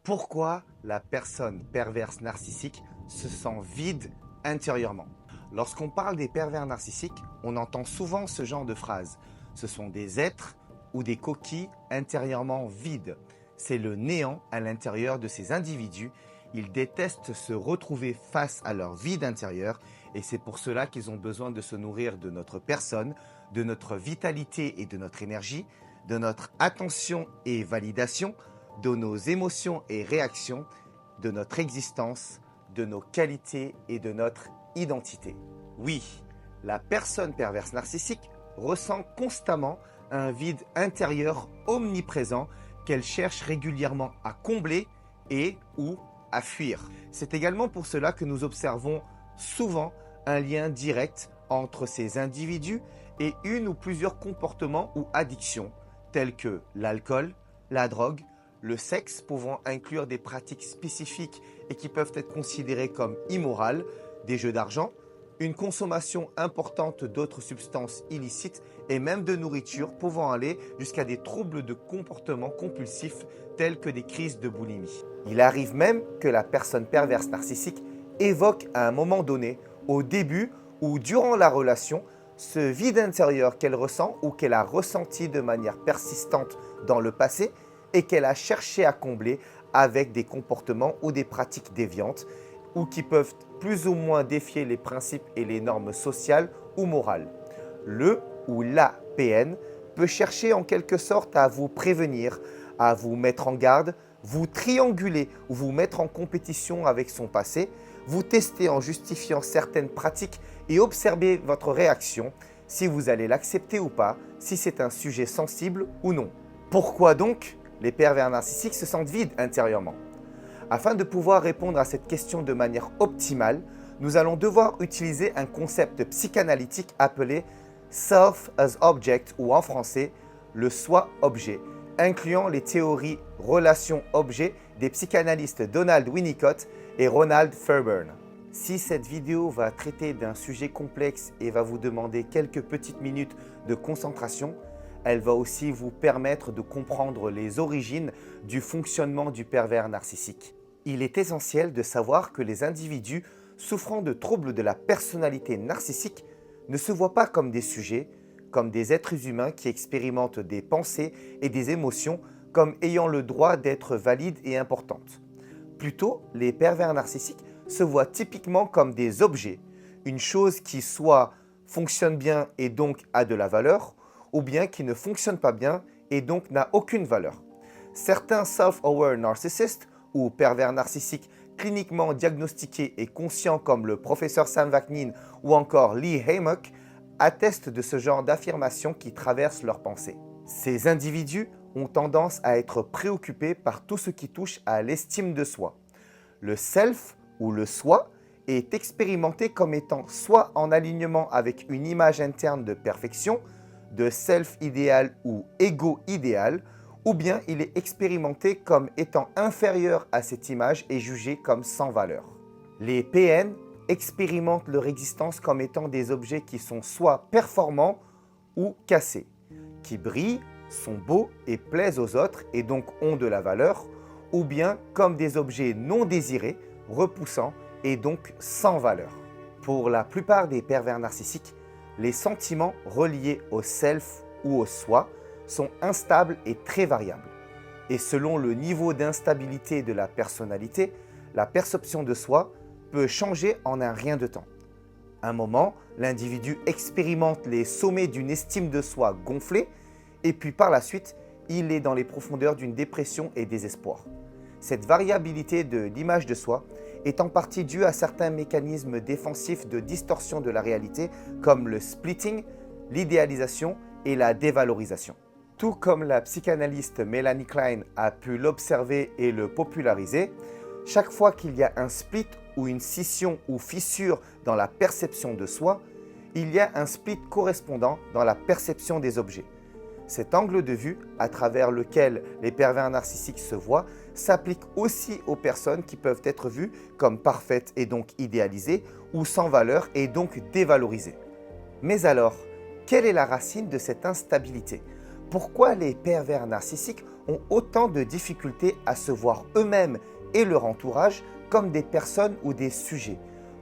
Pourquoi la personne perverse narcissique se sent vide intérieurement? Lorsqu'on parle des pervers narcissiques, on entend souvent ce genre de phrase. Ce sont des êtres ou des coquilles intérieurement vides. C'est le néant à l'intérieur de ces individus. Ils détestent se retrouver face à leur vide intérieur et c'est pour cela qu'ils ont besoin de se nourrir de notre personne, de notre vitalité et de notre énergie, de notre attention et validation, de nos émotions et réactions, de notre existence, de nos qualités et de notre identité. Oui, la personne perverse narcissique ressent constamment un vide intérieur omniprésent qu'elle cherche régulièrement à combler et ou à fuir. C'est également pour cela que nous observons souvent un lien direct entre ces individus et une ou plusieurs comportements ou addictions tels que l'alcool, la drogue, le sexe pouvant inclure des pratiques spécifiques et qui peuvent être considérées comme immorales, des jeux d'argent, une consommation importante d'autres substances illicites et même de nourriture pouvant aller jusqu'à des troubles de comportement compulsifs tels que des crises de boulimie. Il arrive même que la personne perverse narcissique évoque à un moment donné, au début ou durant la relation, ce vide intérieur qu'elle ressent ou qu'elle a ressenti de manière persistante dans le passé et qu'elle a cherché à combler avec des comportements ou des pratiques déviantes ou qui peuvent plus ou moins défier les principes et les normes sociales ou morales. Le ou la PN peut chercher en quelque sorte à vous prévenir, à vous mettre en garde, vous trianguler ou vous mettre en compétition avec son passé, vous tester en justifiant certaines pratiques et observer votre réaction, si vous allez l'accepter ou pas, si c'est un sujet sensible ou non. Pourquoi donc les pervers narcissiques se sentent vides intérieurement? Afin de pouvoir répondre à cette question de manière optimale, nous allons devoir utiliser un concept psychanalytique appelé Self as Object ou en français le soi-objet, incluant les théories relation-objet des psychanalystes Donald Winnicott et Ronald Fairbairn. Si cette vidéo va traiter d'un sujet complexe et va vous demander quelques petites minutes de concentration, elle va aussi vous permettre de comprendre les origines du fonctionnement du pervers narcissique. Il est essentiel de savoir que les individus souffrant de troubles de la personnalité narcissique ne se voient pas comme des sujets, comme des êtres humains qui expérimentent des pensées et des émotions comme ayant le droit d'être valides et importantes. Plutôt, les pervers narcissiques se voient typiquement comme des objets, une chose qui soit fonctionne bien et donc a de la valeur, ou bien qui ne fonctionne pas bien et donc n'a aucune valeur. Certains self-aware narcissistes ou pervers narcissiques cliniquement diagnostiqués et conscients comme le professeur Sam Vaknin ou encore Lee Hammock attestent de ce genre d'affirmations qui traversent leurs pensées. Ces individus ont tendance à être préoccupés par tout ce qui touche à l'estime de soi. Le self ou le soi est expérimenté comme étant soit en alignement avec une image interne de perfection, de self idéal ou ego idéal, ou bien il est expérimenté comme étant inférieur à cette image et jugé comme sans valeur. Les PN expérimentent leur existence comme étant des objets qui sont soit performants ou cassés, qui brillent, sont beaux et plaisent aux autres et donc ont de la valeur, ou bien comme des objets non désirés, repoussants et donc sans valeur. Pour la plupart des pervers narcissiques, les sentiments reliés au self ou au soi sont instables et très variables. Et selon le niveau d'instabilité de la personnalité, la perception de soi peut changer en un rien de temps. Un moment, l'individu expérimente les sommets d'une estime de soi gonflée et puis par la suite, il est dans les profondeurs d'une dépression et désespoir. Cette variabilité de l'image de soi est en partie due à certains mécanismes défensifs de distorsion de la réalité comme le splitting, l'idéalisation et la dévalorisation. Tout comme la psychanalyste Melanie Klein a pu l'observer et le populariser, chaque fois qu'il y a un split ou une scission ou fissure dans la perception de soi, il y a un split correspondant dans la perception des objets. Cet angle de vue, à travers lequel les pervers narcissiques se voient, s'applique aussi aux personnes qui peuvent être vues comme parfaites et donc idéalisées, ou sans valeur et donc dévalorisées. Mais alors, quelle est la racine de cette instabilité? Pourquoi les pervers narcissiques ont autant de difficultés à se voir eux-mêmes et leur entourage comme des personnes ou des sujets,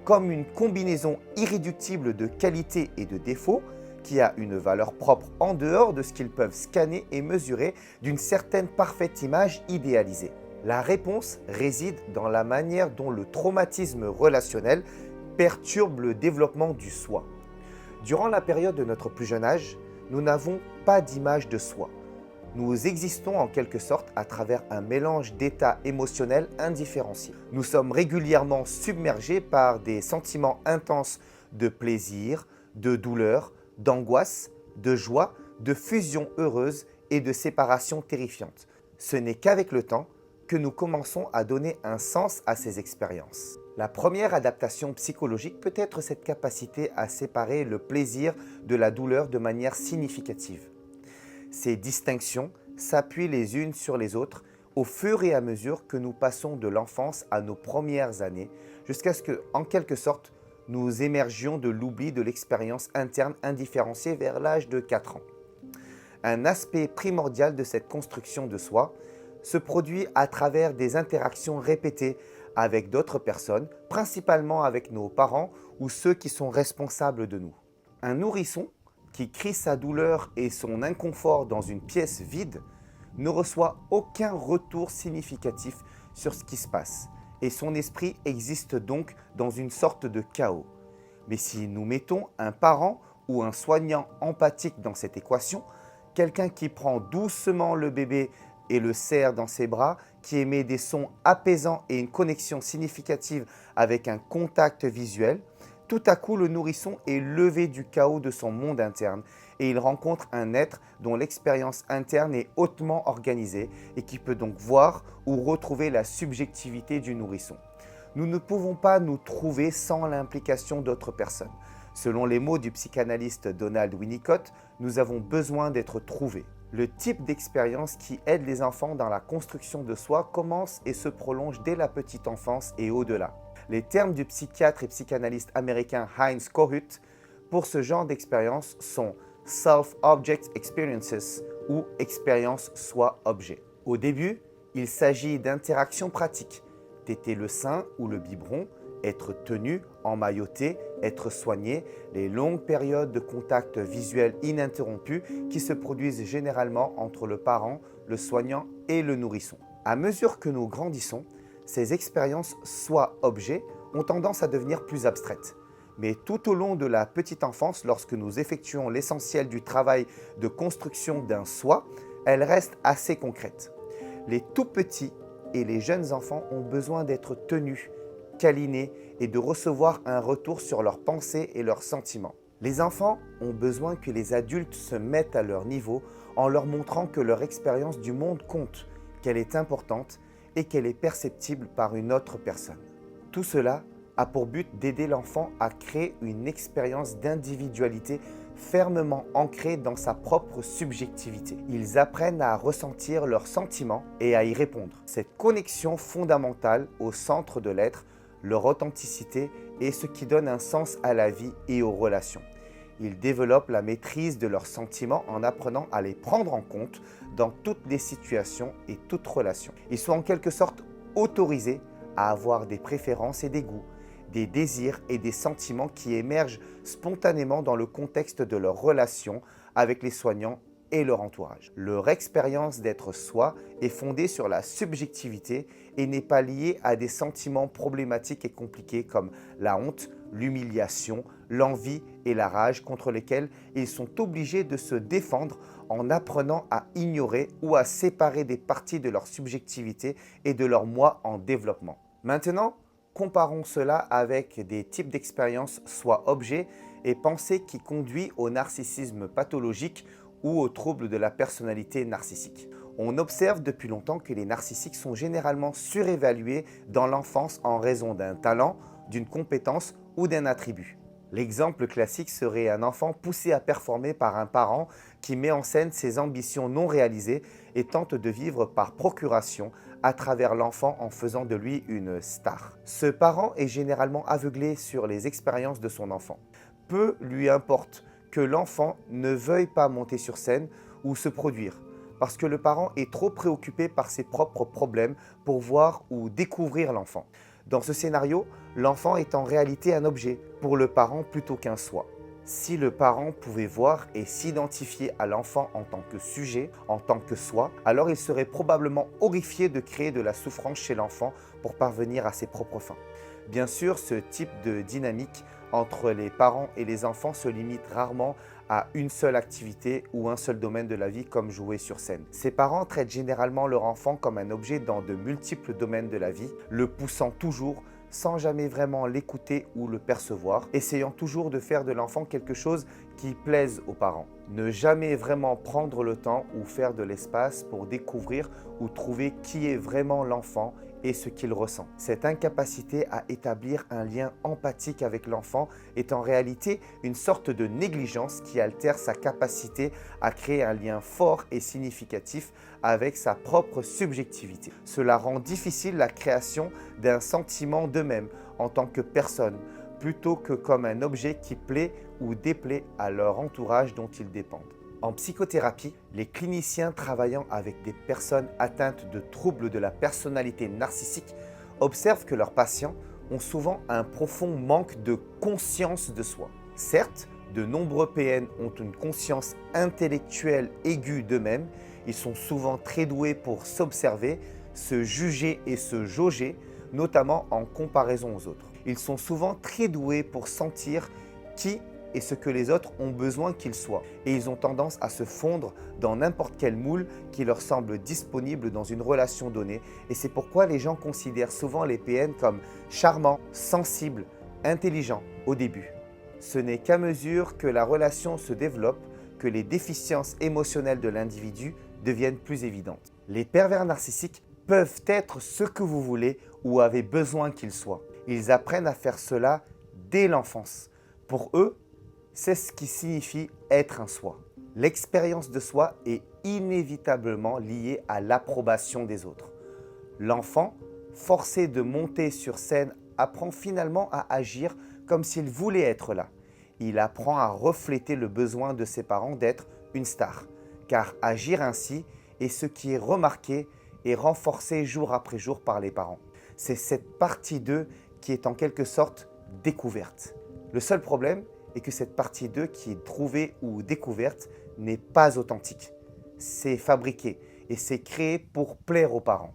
comme une combinaison irréductible de qualités et de défauts qui a une valeur propre en dehors de ce qu'ils peuvent scanner et mesurer d'une certaine parfaite image idéalisée. La réponse réside dans la manière dont le traumatisme relationnel perturbe le développement du soi. Durant la période de notre plus jeune âge, nous n'avons pas d'image de soi. Nous existons en quelque sorte à travers un mélange d'états émotionnels indifférenciés. Nous sommes régulièrement submergés par des sentiments intenses de plaisir, de douleur, d'angoisse, de joie, de fusion heureuse et de séparation terrifiante. Ce n'est qu'avec le temps que nous commençons à donner un sens à ces expériences. La première adaptation psychologique peut être cette capacité à séparer le plaisir de la douleur de manière significative. Ces distinctions s'appuient les unes sur les autres au fur et à mesure que nous passons de l'enfance à nos premières années, jusqu'à ce que, en quelque sorte, nous émergions de l'oubli de l'expérience interne indifférenciée vers l'âge de 4 ans. Un aspect primordial de cette construction de soi se produit à travers des interactions répétées avec d'autres personnes, principalement avec nos parents ou ceux qui sont responsables de nous. Un nourrisson qui crie sa douleur et son inconfort dans une pièce vide ne reçoit aucun retour significatif sur ce qui se passe et son esprit existe donc dans une sorte de chaos. Mais si nous mettons un parent ou un soignant empathique dans cette équation, quelqu'un qui prend doucement le bébé et le serre dans ses bras, qui émet des sons apaisants et une connexion significative avec un contact visuel, tout à coup le nourrisson est levé du chaos de son monde interne et il rencontre un être dont l'expérience interne est hautement organisée et qui peut donc voir ou retrouver la subjectivité du nourrisson. Nous ne pouvons pas nous trouver sans l'implication d'autres personnes. Selon les mots du psychanalyste Donald Winnicott, nous avons besoin d'être trouvés. Le type d'expérience qui aide les enfants dans la construction de soi commence et se prolonge dès la petite enfance et au-delà. Les termes du psychiatre et psychanalyste américain Heinz Kohut pour ce genre d'expérience sont Self-Object Experiences ou expérience soi-objet. Au début, il s'agit d'interactions pratiques, téter le sein ou le biberon, être tenu, emmailloté, être soigné, les longues périodes de contact visuel ininterrompu qui se produisent généralement entre le parent, le soignant et le nourrisson. À mesure que nous grandissons, ces expériences soi-objet ont tendance à devenir plus abstraites. Mais tout au long de la petite enfance, lorsque nous effectuons l'essentiel du travail de construction d'un soi, elles restent assez concrètes. Les tout petits et les jeunes enfants ont besoin d'être tenus, câlinés et de recevoir un retour sur leurs pensées et leurs sentiments. Les enfants ont besoin que les adultes se mettent à leur niveau en leur montrant que leur expérience du monde compte, qu'elle est importante et qu'elle est perceptible par une autre personne. Tout cela a pour but d'aider l'enfant à créer une expérience d'individualité fermement ancrée dans sa propre subjectivité. Ils apprennent à ressentir leurs sentiments et à y répondre. Cette connexion fondamentale au centre de l'être, leur authenticité est ce qui donne un sens à la vie et aux relations. Ils développent la maîtrise de leurs sentiments en apprenant à les prendre en compte dans toutes les situations et toutes relations. Ils sont en quelque sorte autorisés à avoir des préférences et des goûts, des désirs et des sentiments qui émergent spontanément dans le contexte de leur relation avec les soignants et leur entourage. Leur expérience d'être soi est fondée sur la subjectivité et n'est pas liée à des sentiments problématiques et compliqués comme la honte, l'humiliation, l'envie et la rage contre lesquels ils sont obligés de se défendre en apprenant à ignorer ou à séparer des parties de leur subjectivité et de leur moi en développement. Maintenant, comparons cela avec des types d'expériences soit objets et pensées qui conduisent au narcissisme pathologique ou aux troubles de la personnalité narcissique. On observe depuis longtemps que les narcissiques sont généralement surévalués dans l'enfance en raison d'un talent, d'une compétence ou d'un attribut. L'exemple classique serait un enfant poussé à performer par un parent qui met en scène ses ambitions non réalisées et tente de vivre par procuration à travers l'enfant en faisant de lui une star. Ce parent est généralement aveuglé sur les expériences de son enfant. Peu lui importe que l'enfant ne veuille pas monter sur scène ou se produire, parce que le parent est trop préoccupé par ses propres problèmes pour voir ou découvrir l'enfant. Dans ce scénario, l'enfant est en réalité un objet pour le parent plutôt qu'un soi. Si le parent pouvait voir et s'identifier à l'enfant en tant que sujet, en tant que soi, alors il serait probablement horrifié de créer de la souffrance chez l'enfant pour parvenir à ses propres fins. Bien sûr, ce type de dynamique entre les parents et les enfants se limite rarement à une seule activité ou un seul domaine de la vie comme jouer sur scène. Ces parents traitent généralement leur enfant comme un objet dans de multiples domaines de la vie, le poussant toujours sans jamais vraiment l'écouter ou le percevoir, essayant toujours de faire de l'enfant quelque chose qui plaise aux parents. Ne jamais vraiment prendre le temps ou faire de l'espace pour découvrir ou trouver qui est vraiment l'enfant et ce qu'il ressent. Cette incapacité à établir un lien empathique avec l'enfant est en réalité une sorte de négligence qui altère sa capacité à créer un lien fort et significatif avec sa propre subjectivité. Cela rend difficile la création d'un sentiment d'eux-mêmes en tant que personne, plutôt que comme un objet qui plaît ou déplaît à leur entourage dont ils dépendent. En psychothérapie, les cliniciens travaillant avec des personnes atteintes de troubles de la personnalité narcissique observent que leurs patients ont souvent un profond manque de conscience de soi. Certes, de nombreux PN ont une conscience intellectuelle aiguë d'eux-mêmes, ils sont souvent très doués pour s'observer, se juger et se jauger, notamment en comparaison aux autres. Ils sont souvent très doués pour sentir qui et ce que les autres ont besoin qu'ils soient. Et ils ont tendance à se fondre dans n'importe quel moule qui leur semble disponible dans une relation donnée. Et c'est pourquoi les gens considèrent souvent les PN comme charmants, sensibles, intelligents au début. Ce n'est qu'à mesure que la relation se développe que les déficiences émotionnelles de l'individu deviennent plus évidentes. Les pervers narcissiques peuvent être ce que vous voulez ou avez besoin qu'ils soient. Ils apprennent à faire cela dès l'enfance. Pour eux, c'est ce qui signifie être un soi. L'expérience de soi est inévitablement liée à l'approbation des autres. L'enfant, forcé de monter sur scène, apprend finalement à agir comme s'il voulait être là. Il apprend à refléter le besoin de ses parents d'être une star, car agir ainsi est ce qui est remarqué et renforcé jour après jour par les parents. C'est cette partie d'eux qui est en quelque sorte découverte. Le seul problème est que cette partie d'eux qui est trouvée ou découverte n'est pas authentique. C'est fabriqué et c'est créé pour plaire aux parents.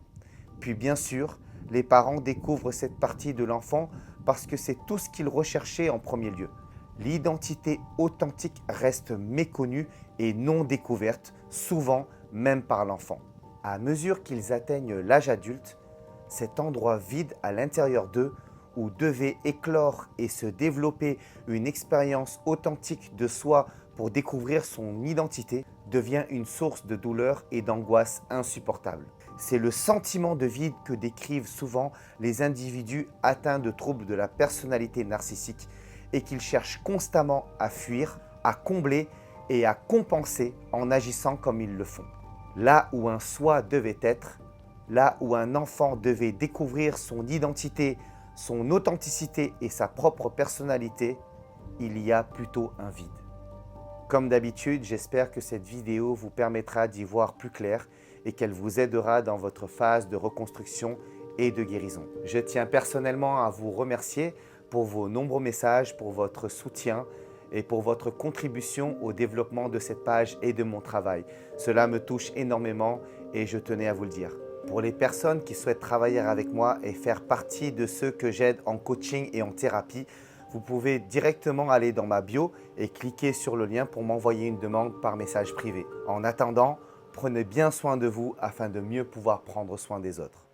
Puis bien sûr, les parents découvrent cette partie de l'enfant parce que c'est tout ce qu'ils recherchaient en premier lieu. L'identité authentique reste méconnue et non découverte, souvent même par l'enfant. À mesure qu'ils atteignent l'âge adulte, cet endroit vide à l'intérieur d'eux où devait éclore et se développer une expérience authentique de soi pour découvrir son identité, devient une source de douleur et d'angoisse insupportable. C'est le sentiment de vide que décrivent souvent les individus atteints de troubles de la personnalité narcissique et qu'ils cherchent constamment à fuir, à combler et à compenser en agissant comme ils le font. Là où un soi devait être, là où un enfant devait découvrir son identité, son authenticité et sa propre personnalité, il y a plutôt un vide. Comme d'habitude, j'espère que cette vidéo vous permettra d'y voir plus clair et qu'elle vous aidera dans votre phase de reconstruction et de guérison. Je tiens personnellement à vous remercier pour vos nombreux messages, pour votre soutien et pour votre contribution au développement de cette page et de mon travail. Cela me touche énormément et je tenais à vous le dire. Pour les personnes qui souhaitent travailler avec moi et faire partie de ceux que j'aide en coaching et en thérapie, vous pouvez directement aller dans ma bio et cliquer sur le lien pour m'envoyer une demande par message privé. En attendant, prenez bien soin de vous afin de mieux pouvoir prendre soin des autres.